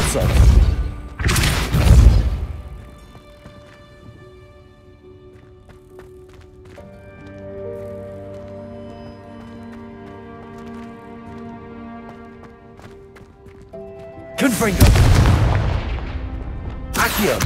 answer. Confringo. Accio.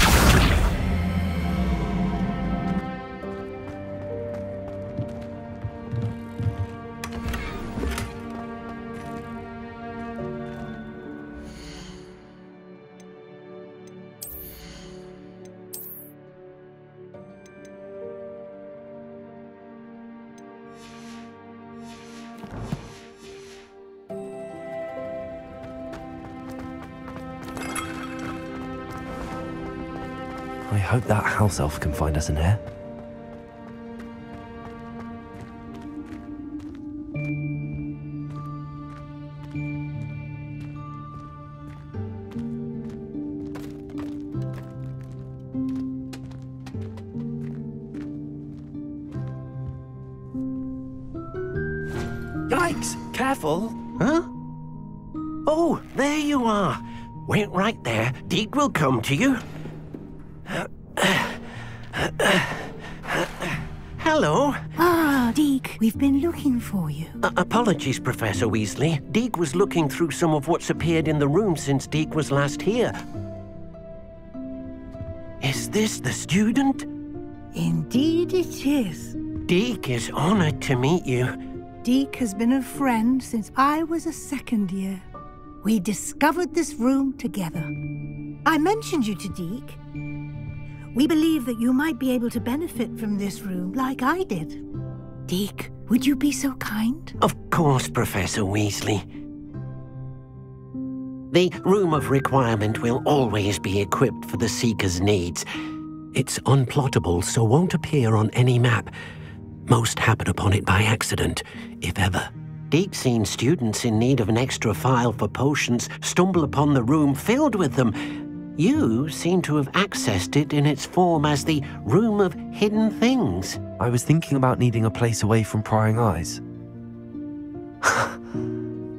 I hope that house elf can find us in here. Yikes! Careful! Huh? Oh, there you are. Wait right there. Deke will come to you. Hello. Ah, Deke, we've been looking for you. Apologies, Professor Weasley. Deke was looking through some of what's appeared in the room since Deke was last here. Is this the student? Indeed it is. Deke is honored to meet you. Deke has been a friend since I was a second year. We discovered this room together. I mentioned you to Deke. We believe that you might be able to benefit from this room like I did. Deke, would you be so kind? Of course, Professor Weasley. The Room of Requirement will always be equipped for the Seeker's needs. It's unplottable, so won't appear on any map. Most happen upon it by accident, if ever. Deke's seen students in need of an extra file for potions stumble upon the room filled with them. You seem to have accessed it in its form as the Room of Hidden Things. I was thinking about needing a place away from prying eyes.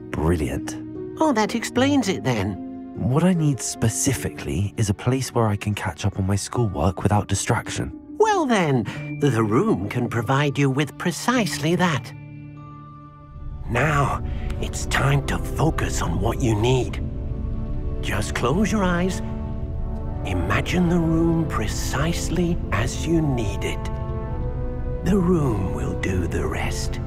Brilliant. Oh, that explains it then. What I need specifically is a place where I can catch up on my schoolwork without distraction. Well then, the room can provide you with precisely that. Now, it's time to focus on what you need. Just close your eyes. Imagine the room precisely as you need it. The room will do the rest.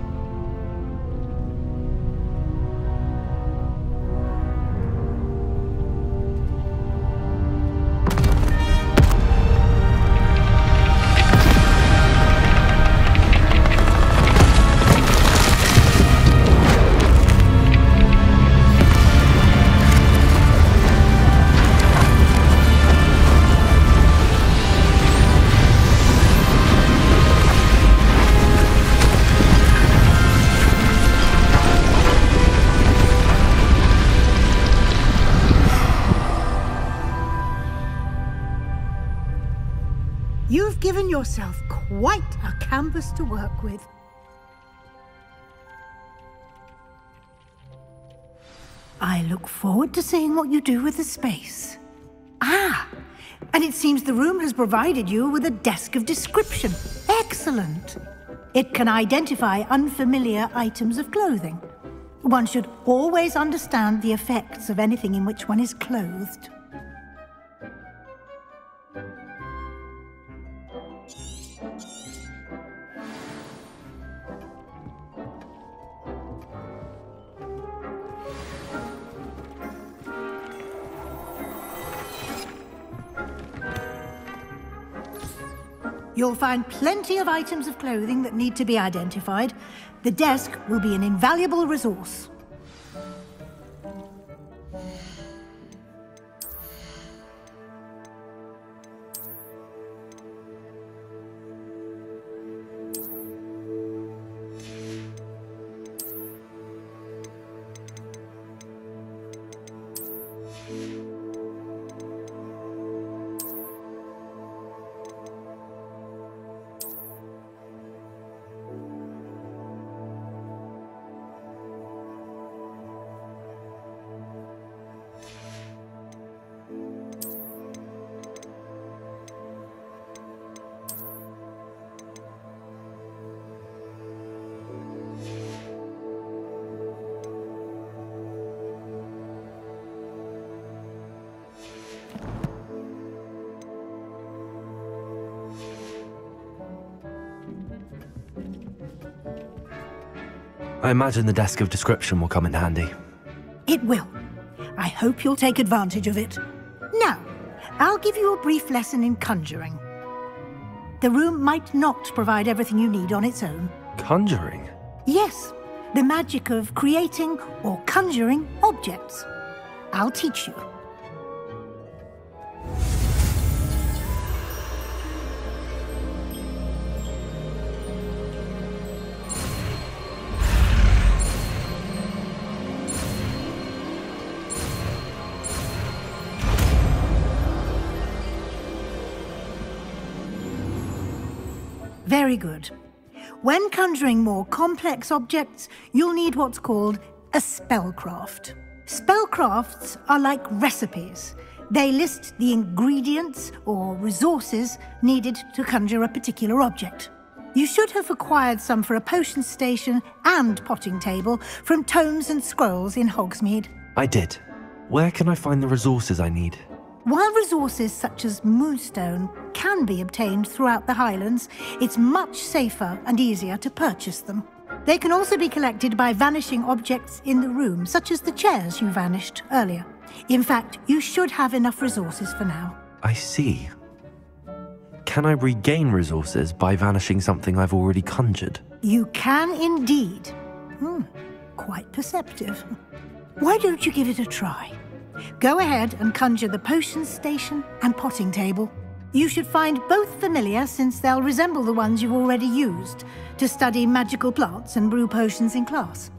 You've given yourself quite a canvas to work with. I look forward to seeing what you do with the space. Ah, and it seems the room has provided you with a desk of description. Excellent. It can identify unfamiliar items of clothing. One should always understand the effects of anything in which one is clothed. You'll find plenty of items of clothing that need to be identified. The desk will be an invaluable resource. I imagine the desk of description will come in handy. It will. I hope you'll take advantage of it. Now, I'll give you a brief lesson in conjuring. The room might not provide everything you need on its own. Conjuring? Yes, the magic of creating or conjuring objects. I'll teach you. Very good. When conjuring more complex objects, you'll need what's called a spellcraft. Spellcrafts are like recipes. They list the ingredients or resources needed to conjure a particular object. You should have acquired some for a potion station and potting table from tomes and scrolls in Hogsmeade. I did. Where can I find the resources I need? While resources such as moonstone can be obtained throughout the Highlands, it's much safer and easier to purchase them. They can also be collected by vanishing objects in the room, such as the chairs you vanished earlier. In fact, you should have enough resources for now. I see. Can I regain resources by vanishing something I've already conjured? You can indeed. Quite perceptive. Why don't you give it a try? Go ahead and conjure the potion station and potting table. You should find both familiar, since they'll resemble the ones you've already used to study magical plants and brew potions in class.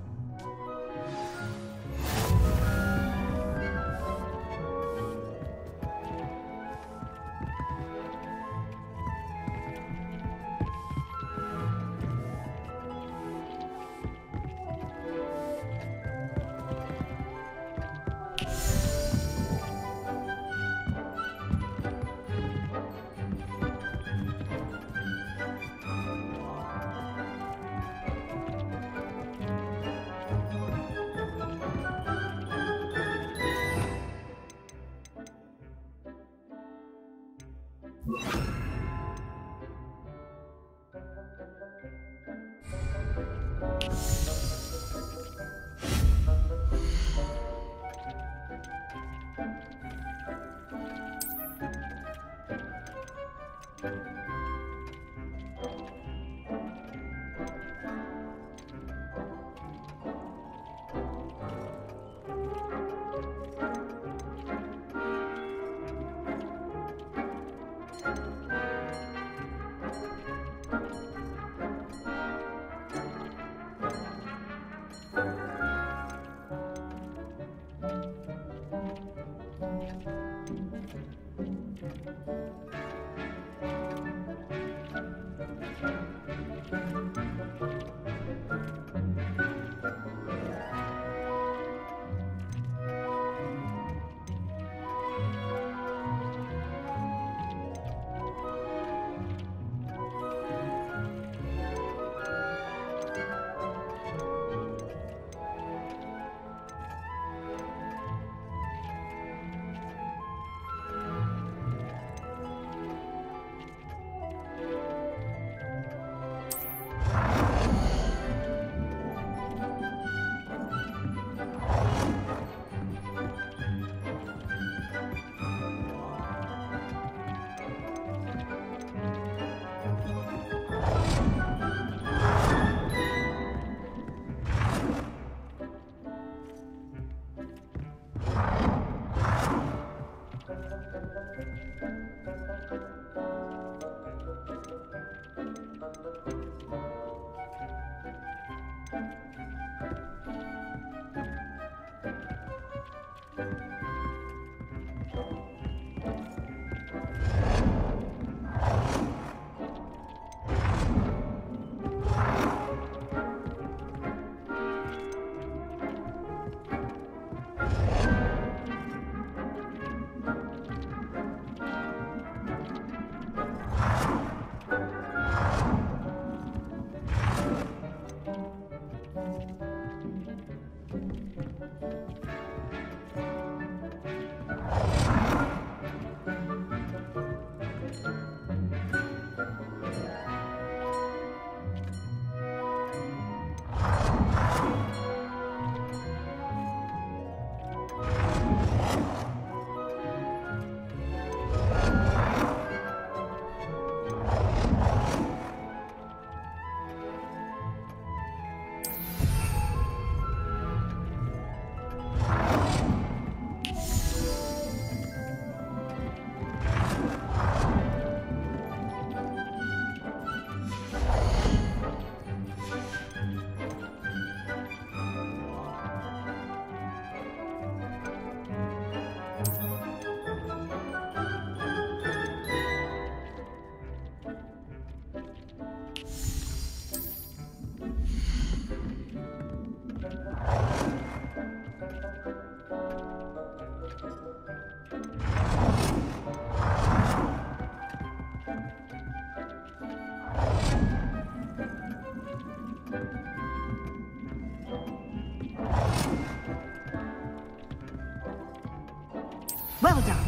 Well done.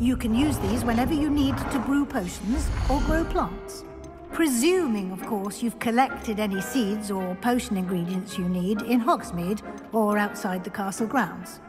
You can use these whenever you need to brew potions or grow plants. Presuming, of course, you've collected any seeds or potion ingredients you need in Hogsmeade or outside the castle grounds.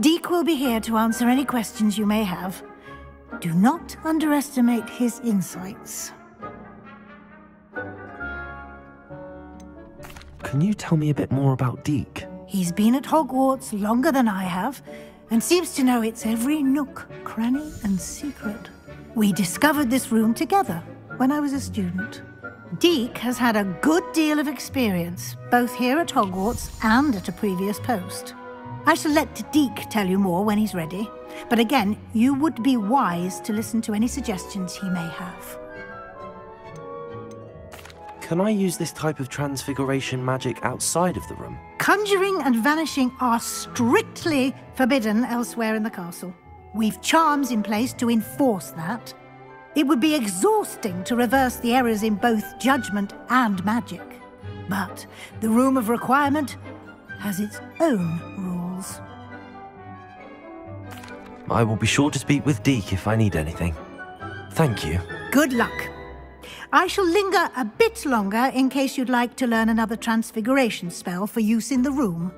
Deek will be here to answer any questions you may have. Do not underestimate his insights. Can you tell me a bit more about Deek? He's been at Hogwarts longer than I have, and seems to know its every nook, cranny, and secret. We discovered this room together when I was a student. Deek has had a good deal of experience, both here at Hogwarts and at a previous post. I shall let Deek tell you more when he's ready, but again, you would be wise to listen to any suggestions he may have. Can I use this type of transfiguration magic outside of the room? Conjuring and vanishing are strictly forbidden elsewhere in the castle. We've charms in place to enforce that. It would be exhausting to reverse the errors in both judgment and magic. But the Room of Requirement has its own rules. I will be sure to speak with Deek if I need anything. Thank you. Good luck. I shall linger a bit longer in case you'd like to learn another transfiguration spell for use in the room.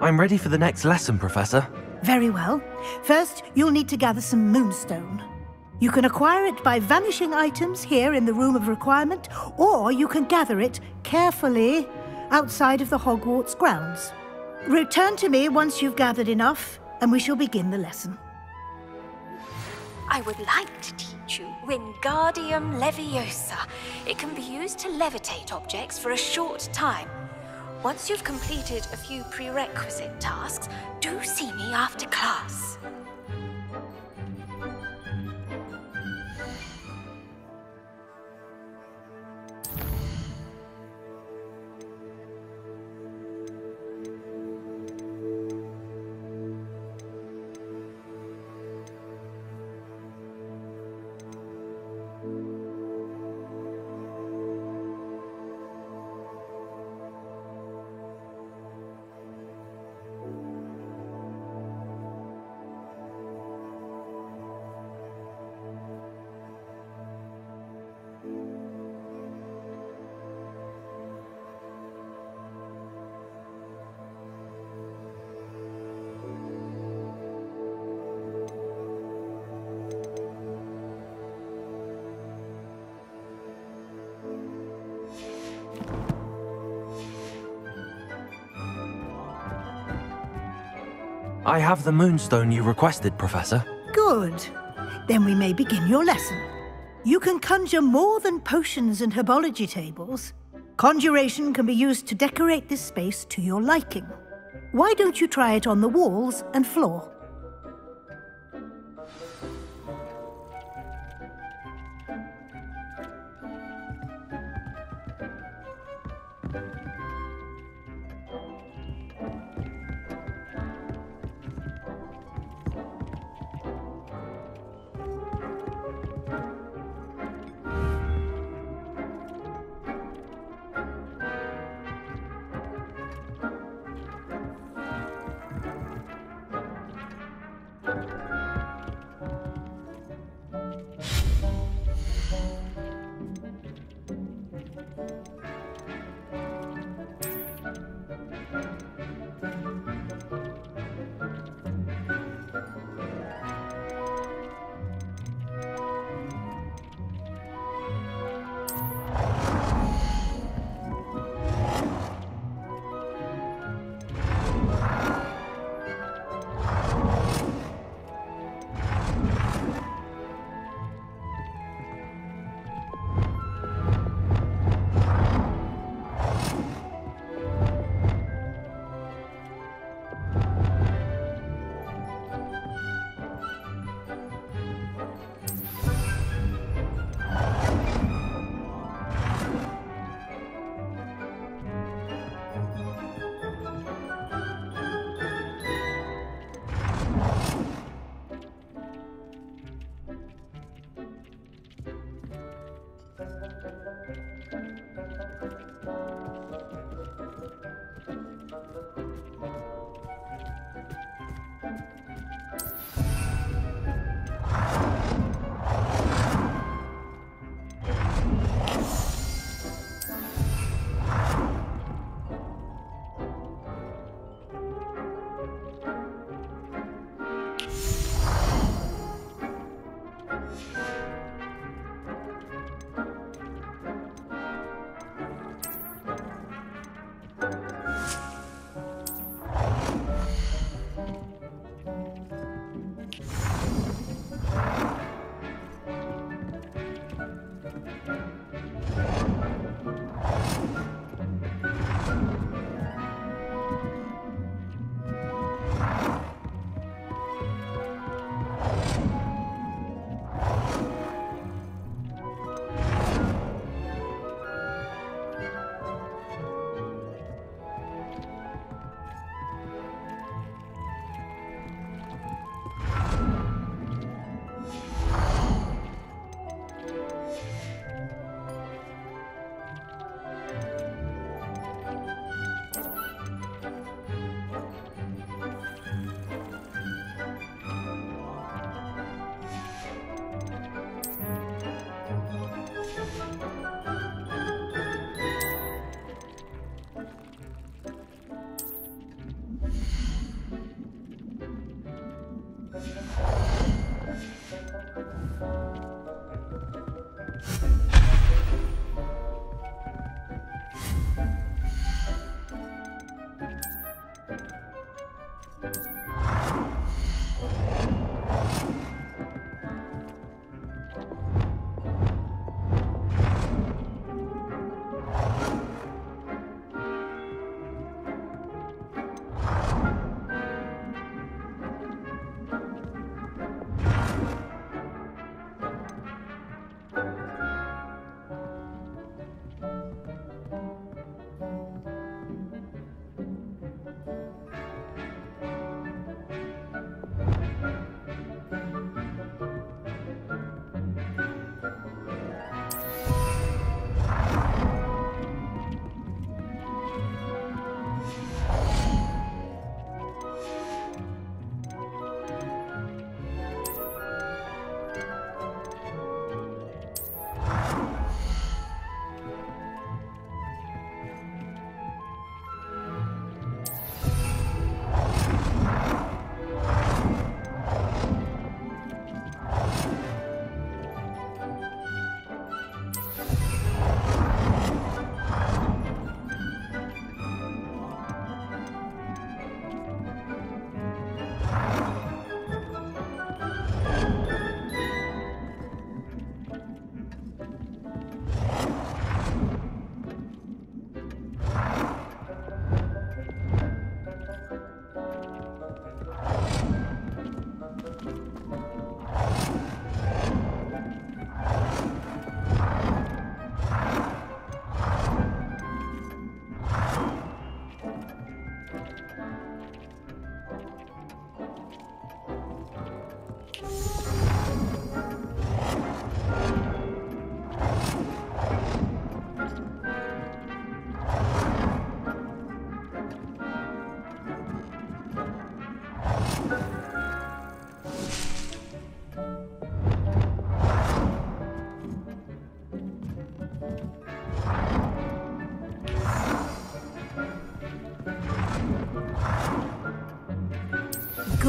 I'm ready for the next lesson, Professor. Very well. First, you'll need to gather some moonstone. You can acquire it by vanishing items here in the Room of Requirement, or you can gather it carefully outside of the Hogwarts grounds. Return to me once you've gathered enough, and we shall begin the lesson. I would like to teach you Wingardium Leviosa. It can be used to levitate objects for a short time. Once you've completed a few prerequisite tasks, do see me after class. I have the moonstone you requested, Professor. Good. Then we may begin your lesson. You can conjure more than potions and herbology tables. Conjuration can be used to decorate this space to your liking. Why don't you try it on the walls and floor?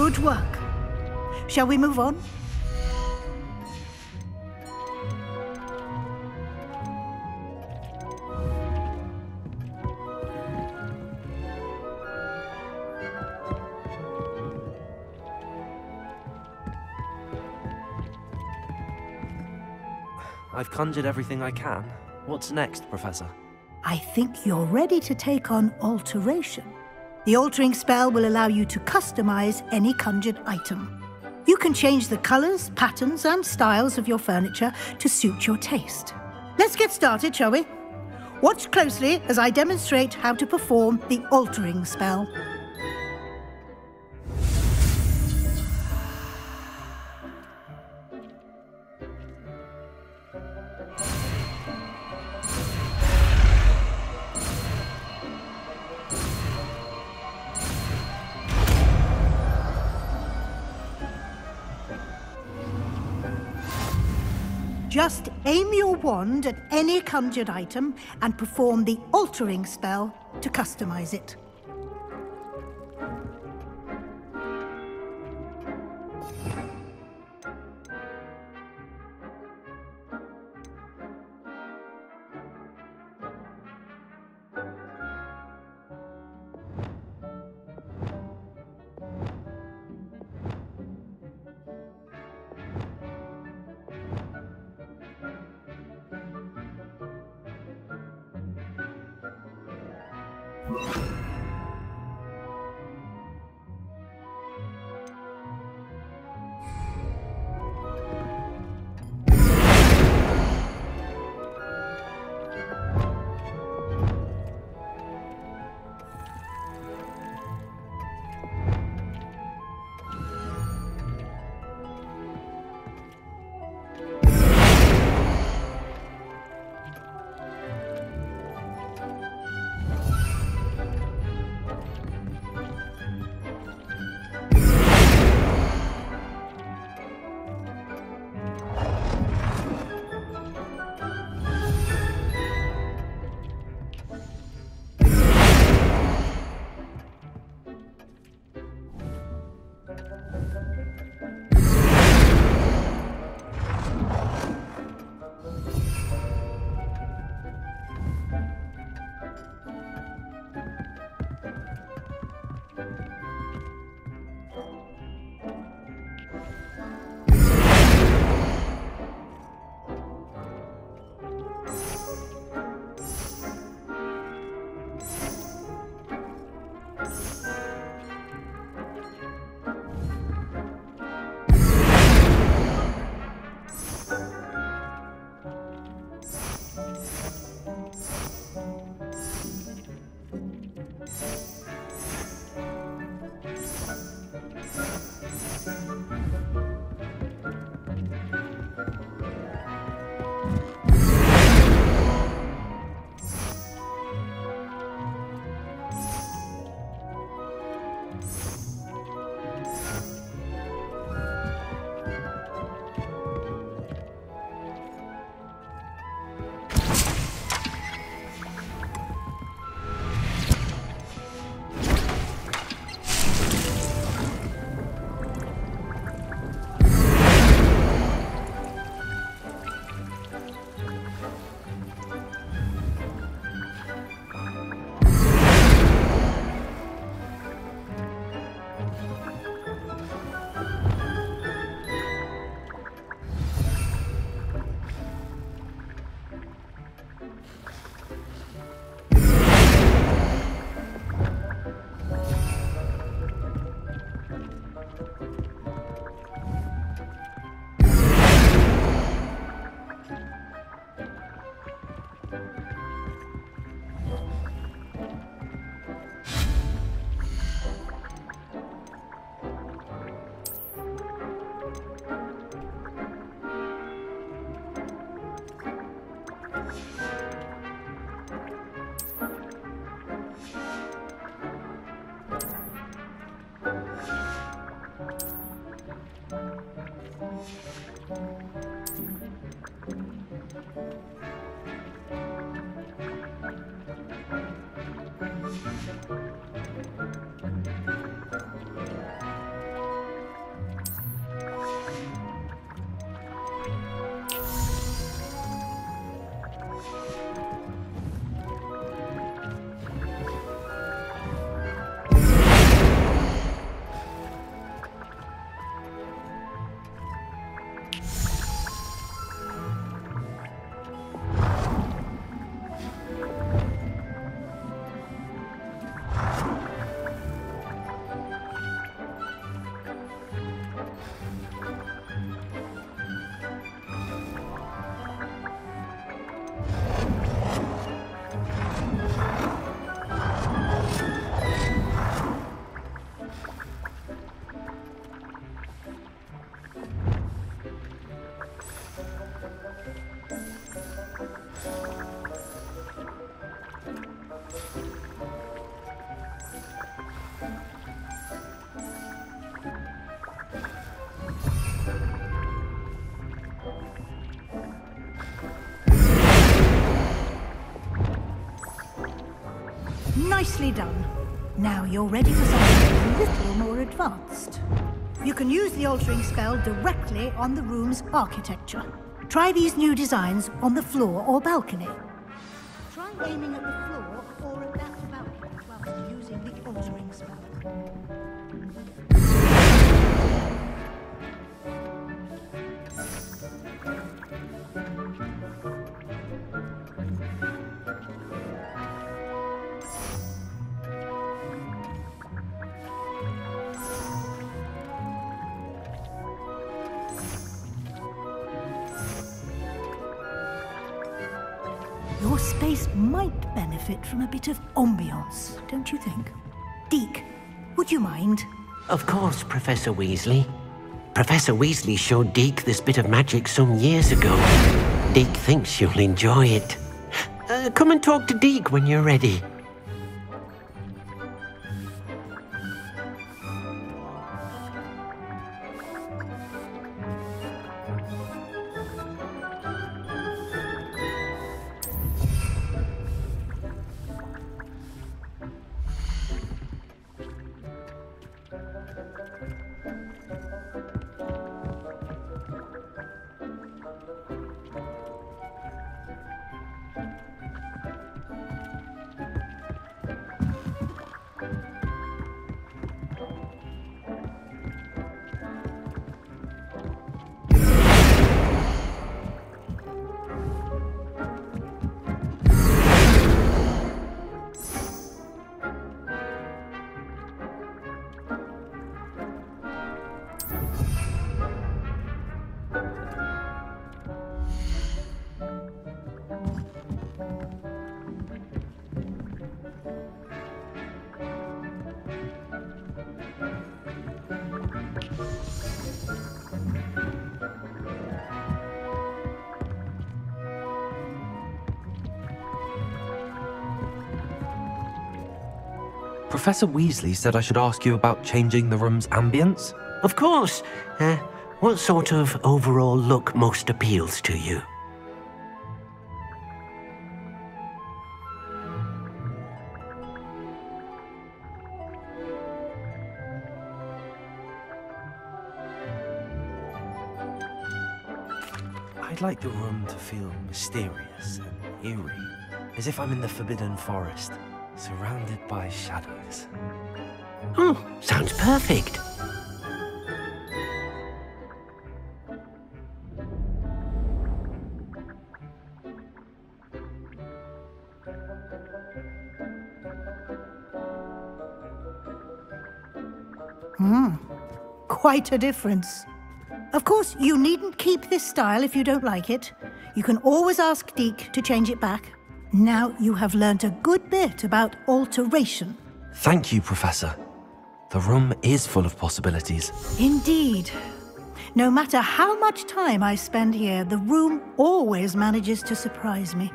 Good work. Shall we move on? I've conjured everything I can. What's next, Professor? I think you're ready to take on alteration. The altering spell will allow you to customize any conjured item. You can change the colors, patterns, and styles of your furniture to suit your taste. Let's get started, shall we? Watch closely as I demonstrate how to perform the altering spell. Just aim your wand at any conjured item and perform the altering spell to customize it. Nicely done. Now you're ready for something a little more advanced. You can use the altering spell directly on the room's architecture. Try these new designs on the floor or balcony. Try aiming at the floor or at that balcony whilst using the altering spell. Your space might benefit from a bit of ambiance, don't you think? Deke, would you mind? Of course, Professor Weasley. Professor Weasley showed Deke this bit of magic some years ago. Deke thinks you'll enjoy it. Come and talk to Deke when you're ready. Professor Weasley said I should ask you about changing the room's ambience. Of course. What sort of overall look most appeals to you? I'd like the room to feel mysterious and eerie, as if I'm in the Forbidden Forest, surrounded by shadows. Oh, sounds perfect. Quite a difference. Of course, you needn't keep this style if you don't like it. You can always ask Deke to change it back. Now you have learnt a good bit about alteration. Thank you, Professor. The room is full of possibilities. Indeed. No matter how much time I spend here, the room always manages to surprise me.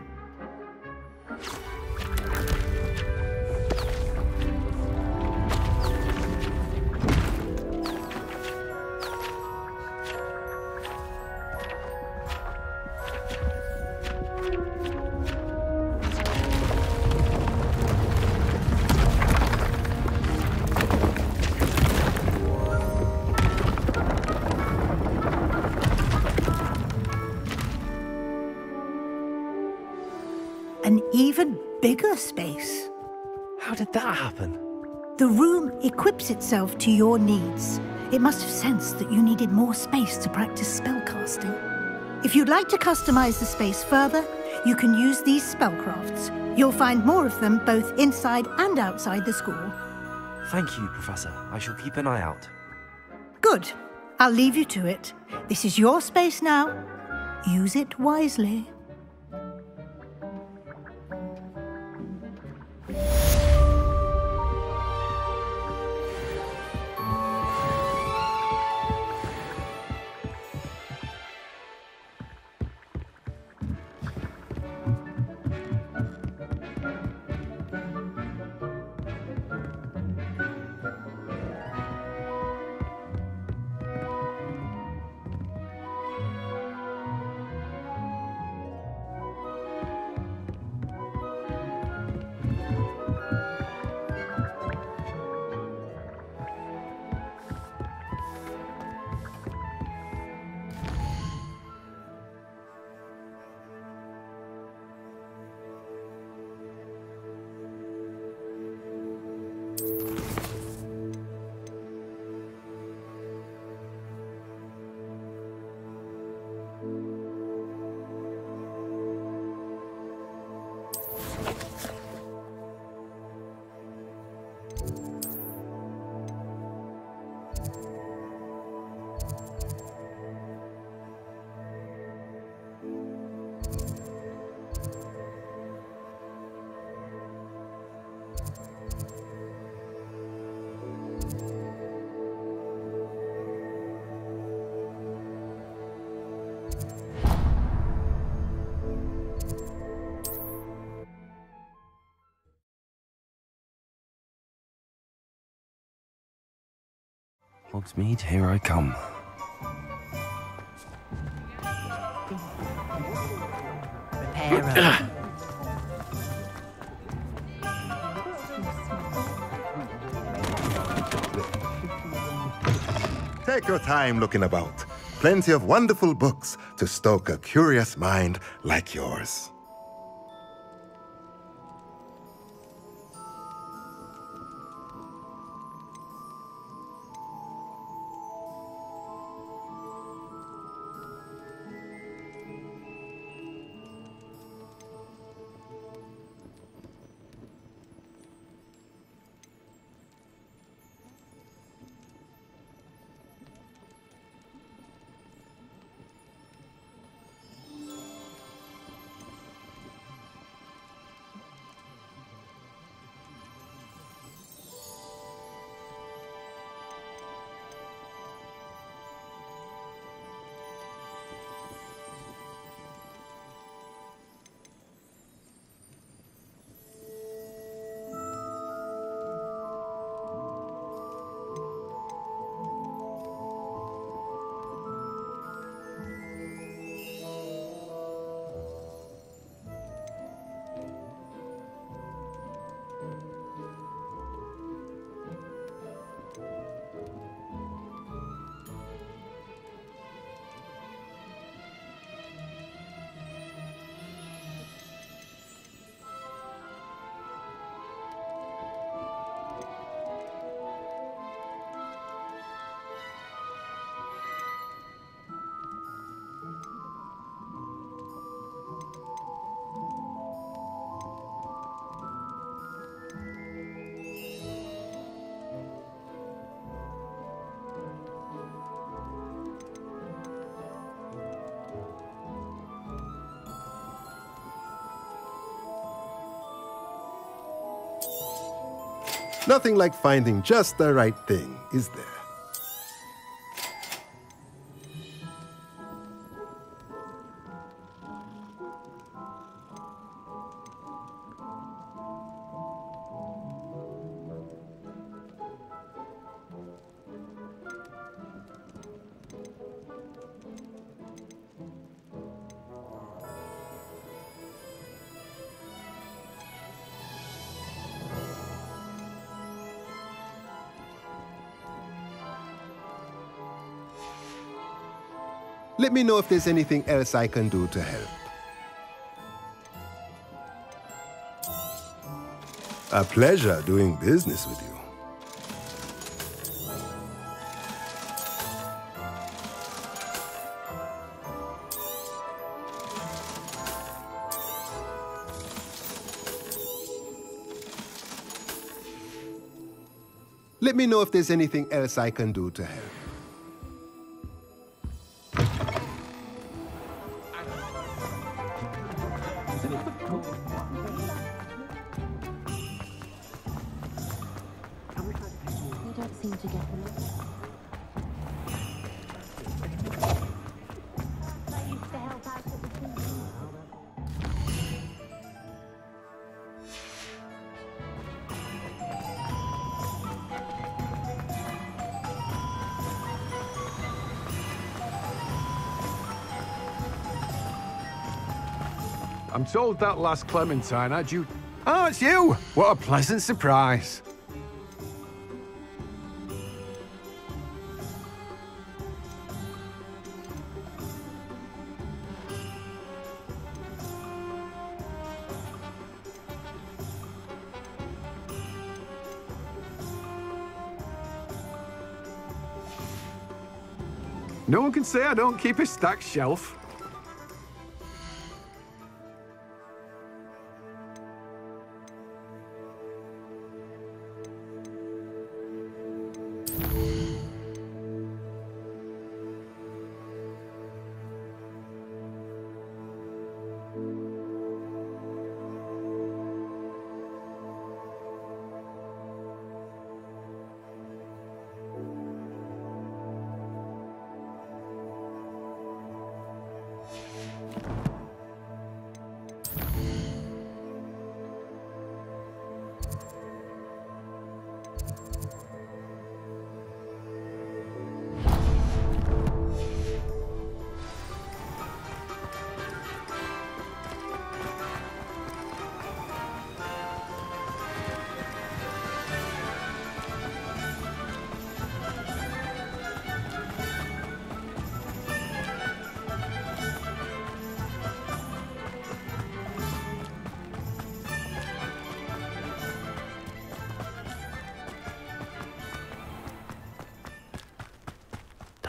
An even bigger space. How did that happen? The room equips itself to your needs. It must have sensed that you needed more space to practice spellcasting. If you'd like to customize the space further, you can use these spellcrafts. You'll find more of them both inside and outside the school. Thank you, Professor. I shall keep an eye out. Good. I'll leave you to it. This is your space now. Use it wisely. Hogsmeade, here I come. Prepare. Take your time looking about. Plenty of wonderful books to stoke a curious mind like yours. Nothing like finding just the right thing, is there? Let me know if there's anything else I can do to help. A pleasure doing business with you. Let me know if there's anything else I can do to help. I'm told that last Clementine had you... Oh, it's you! What a pleasant surprise. No one can say I don't keep a stacked shelf.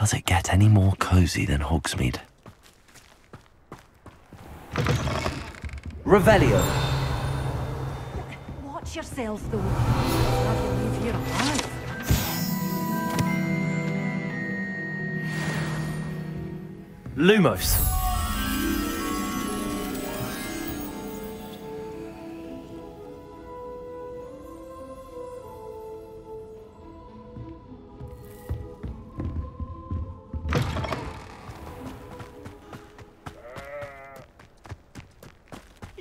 Does it get any more cozy than Hogsmeade? Revelio. Watch yourself, though. Have you leave here alive. Lumos.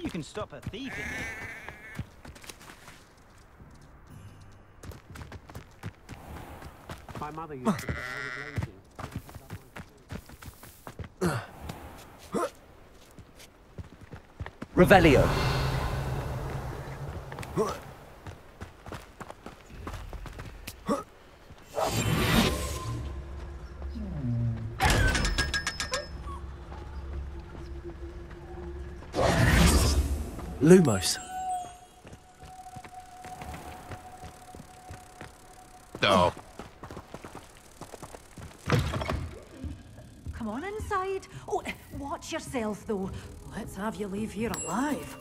You can stop a thief in there. My mother used to say I was lazy. Revelio. Lumos. Oh. Come on inside. Oh, watch yourself, though. Let's have you leave here alive.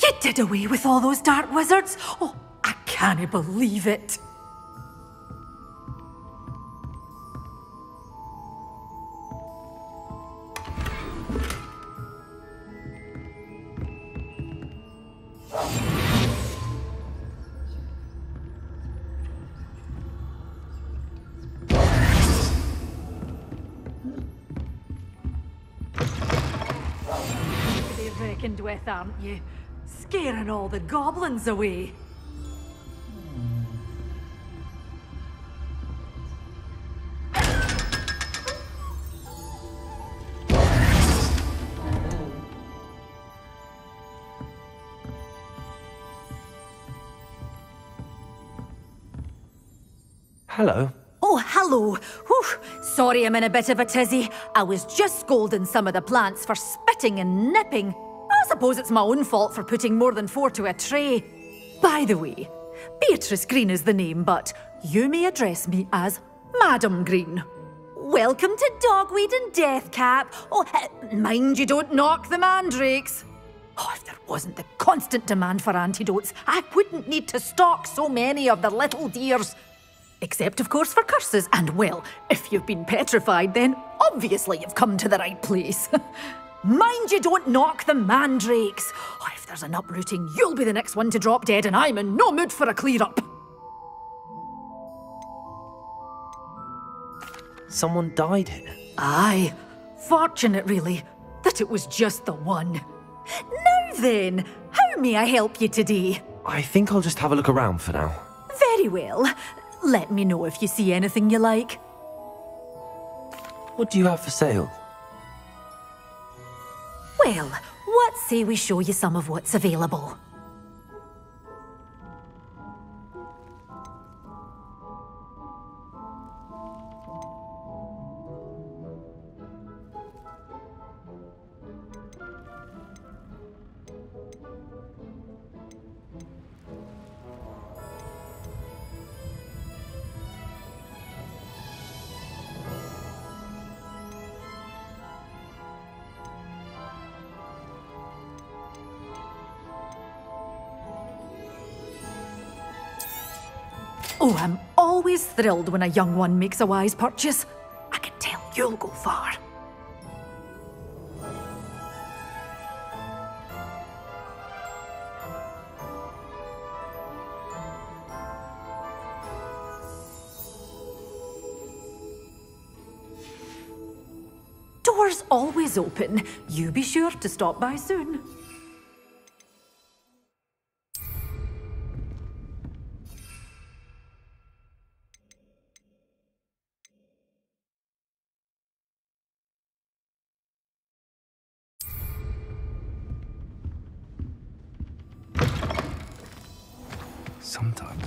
You did away with all those dark wizards? Oh, I can't believe it. They reckoned with, aren't you? Scaring all the goblins away. Hello. Oh, hello. Whew. Sorry I'm in a bit of a tizzy. I was just scolding some of the plants for spitting and nipping. I suppose it's my own fault for putting more than 4 to a tray. By the way, Beatrice Green is the name, but you may address me as Madam Green. Welcome to Dogweed and Deathcap. Oh, mind you don't knock the mandrakes. Oh, if there wasn't the constant demand for antidotes, I wouldn't need to stock so many of the little dears. Except, of course, for curses. And, well, if you've been petrified, then obviously you've come to the right place. Mind you don't knock the mandrakes. Oh, if there's an uprooting, you'll be the next one to drop dead, and I'm in no mood for a clear-up. Someone died here. Aye. Fortunate, really, that it was just the one. Now then, how may I help you today? I think I'll just have a look around for now. Very well. Let me know if you see anything you like. What do you have for sale? Well, what say we show you some of what's available? Oh, I'm always thrilled when a young one makes a wise purchase. I can tell you'll go far. Doors always open. You be sure to stop by soon. Sometimes.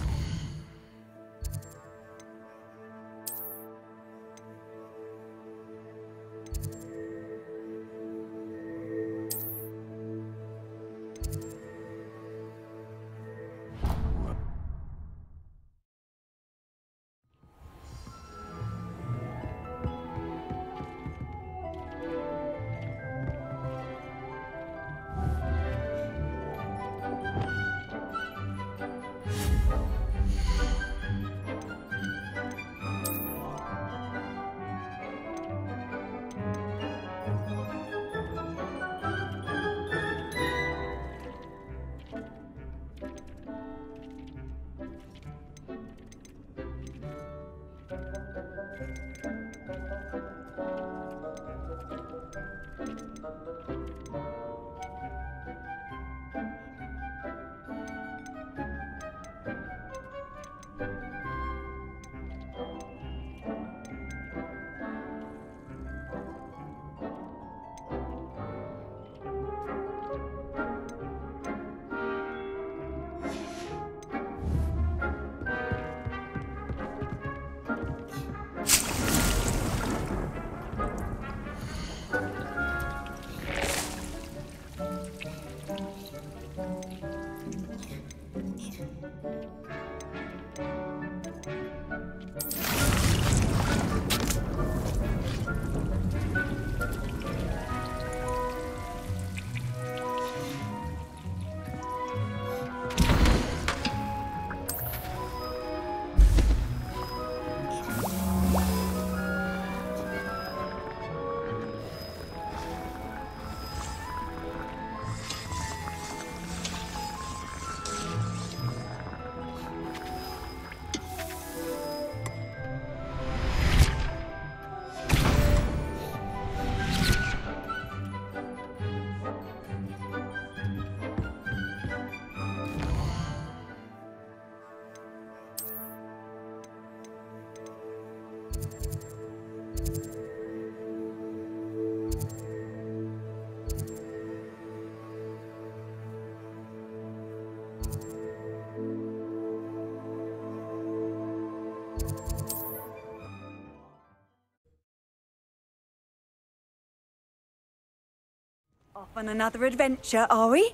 Off on another adventure, are we?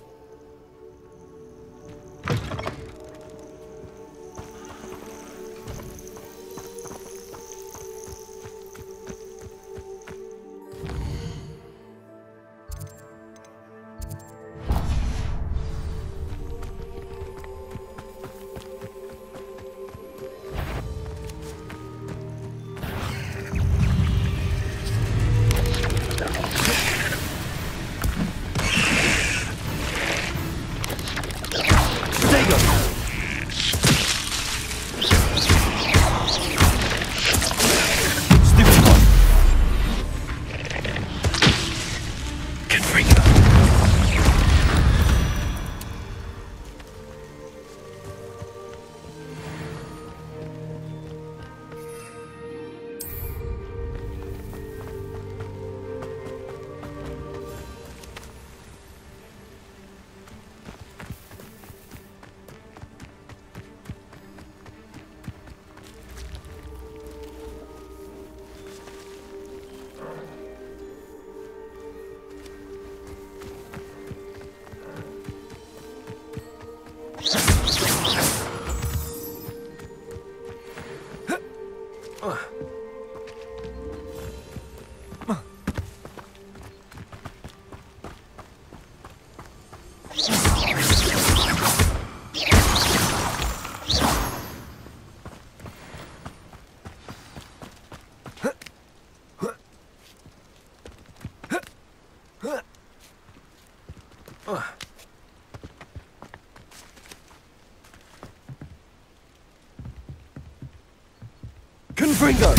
Confringo!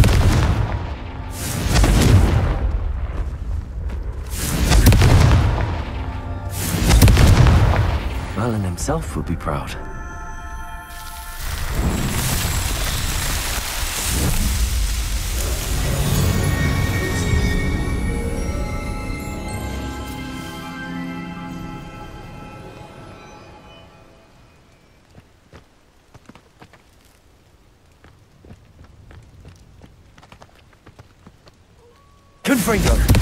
Merlin himself would be proud. Confringo!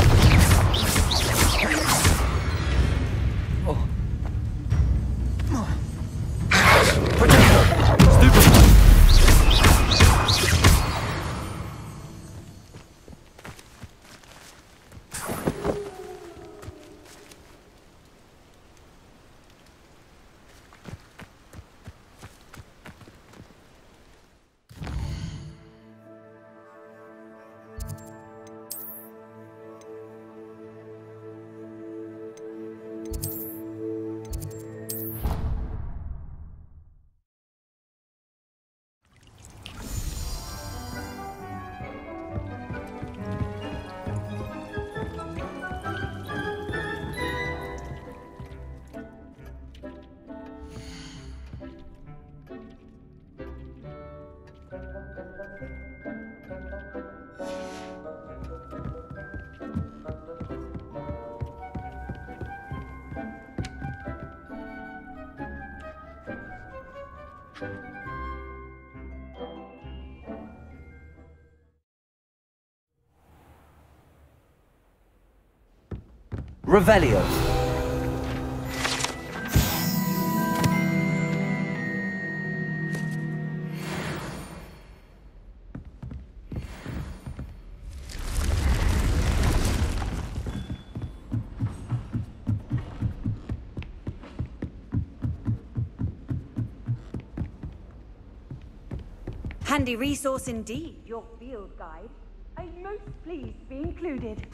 Revelio. Handy resource indeed, your field guide. I'm most pleased to be included.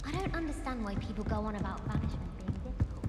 I don't understand why people go on about banishment being difficult.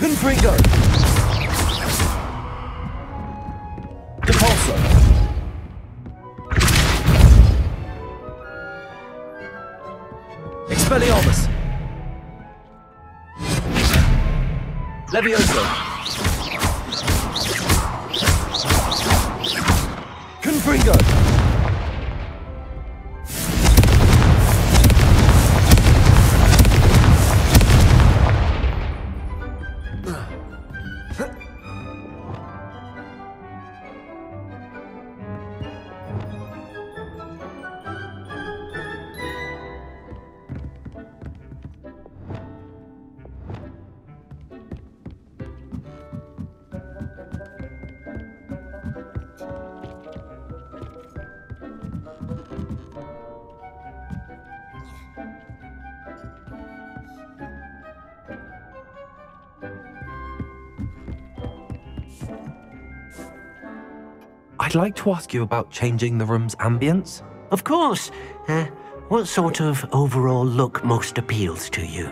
Confringo! Depulso! Expelliarmus! Levioso! Confringo! I'd like to ask you about changing the room's ambience. Of course. What sort of overall look most appeals to you?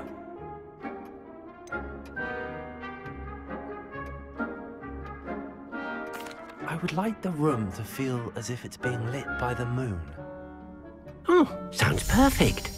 I would like the room to feel as if it's being lit by the moon. Oh, sounds perfect.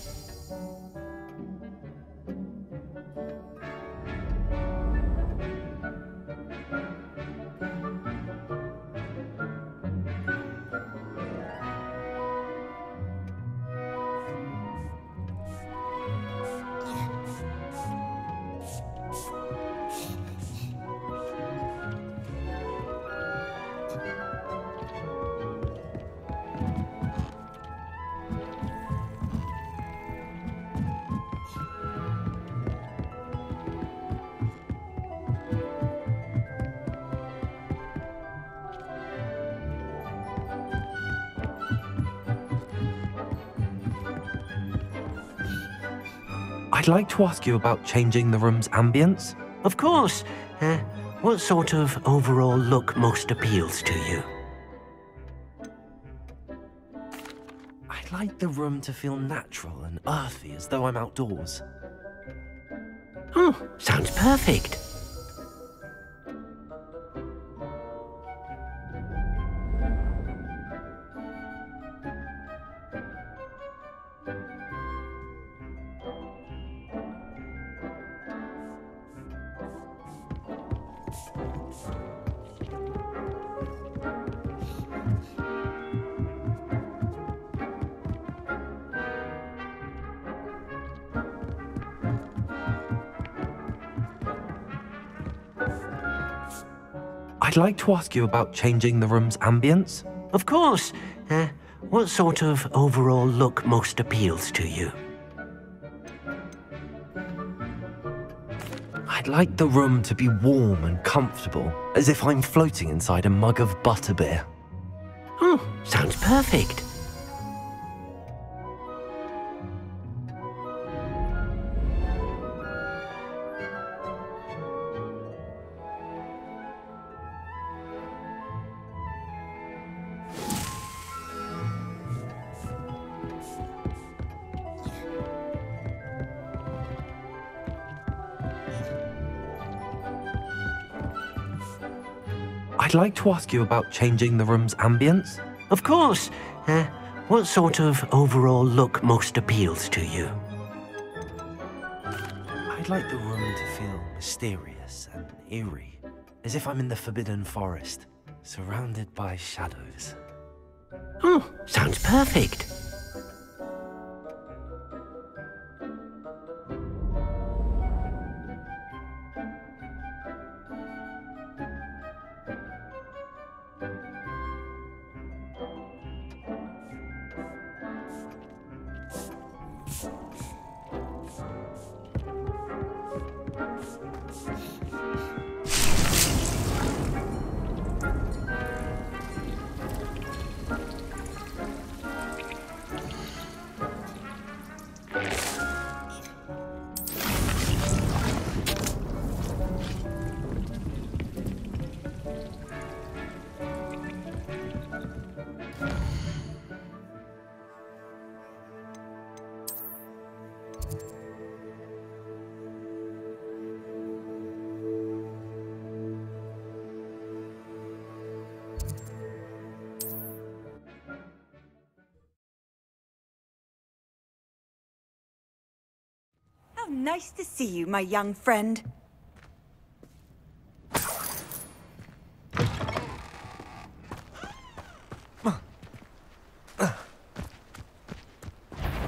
I'd like to ask you about changing the room's ambience. Of course. What sort of overall look most appeals to you? I'd like the room to feel natural and earthy, as though I'm outdoors. Oh, sounds perfect. I'd like to ask you about changing the room's ambience. Of course. What sort of overall look most appeals to you? I'd like the room to be warm and comfortable, as if I'm floating inside a mug of butterbeer. Oh, sounds perfect. I'd like to ask you about changing the room's ambience. Of course. What sort of overall look most appeals to you? I'd like the room to feel mysterious and eerie, as if I'm in the Forbidden Forest, surrounded by shadows. Oh, sounds perfect. How nice to see you, my young friend.